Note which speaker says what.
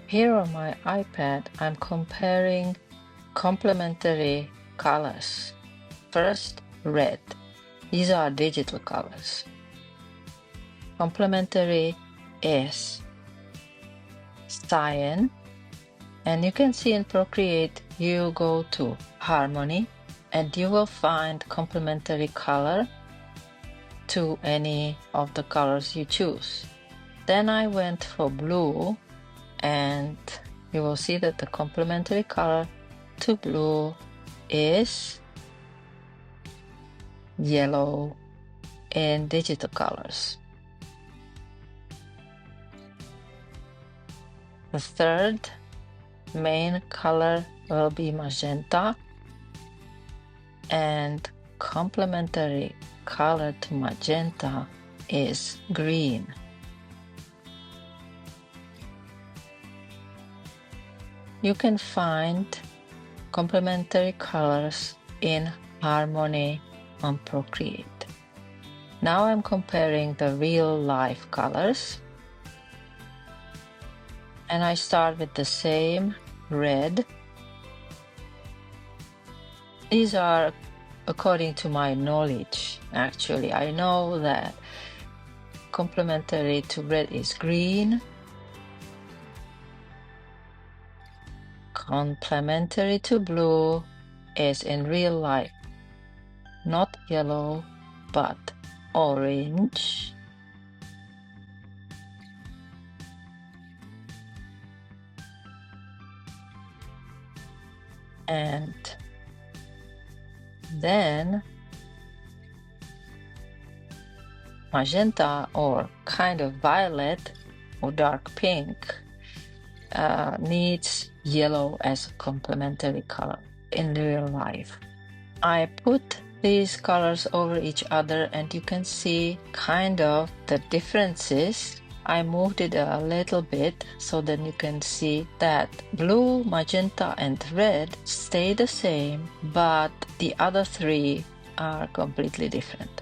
Speaker 1: Here on my iPad, I'm comparing complementary colors. First, red. These are digital colors. Complementary is cyan. And you can see in Procreate, you go to Harmony and you will find complementary color to any of the colors you choose. Then I went for blue, and you will see that the complementary color to blue is yellow in digital colors. The third main color will be magenta, and complementary color to magenta is green. You can find complementary colors in Harmony on Procreate. Now I'm comparing the real life colors. And I start with the same red. These are according to my knowledge, actually. I know that complementary to red is green. Complementary to blue is in real life not yellow, but orange. And then magenta, or kind of violet or dark pink, needs yellow as a complementary color in real life. I put these colors over each other and you can see kind of the differences. I moved it a little bit so that you can see that blue, magenta, and red stay the same, but the other three are completely different.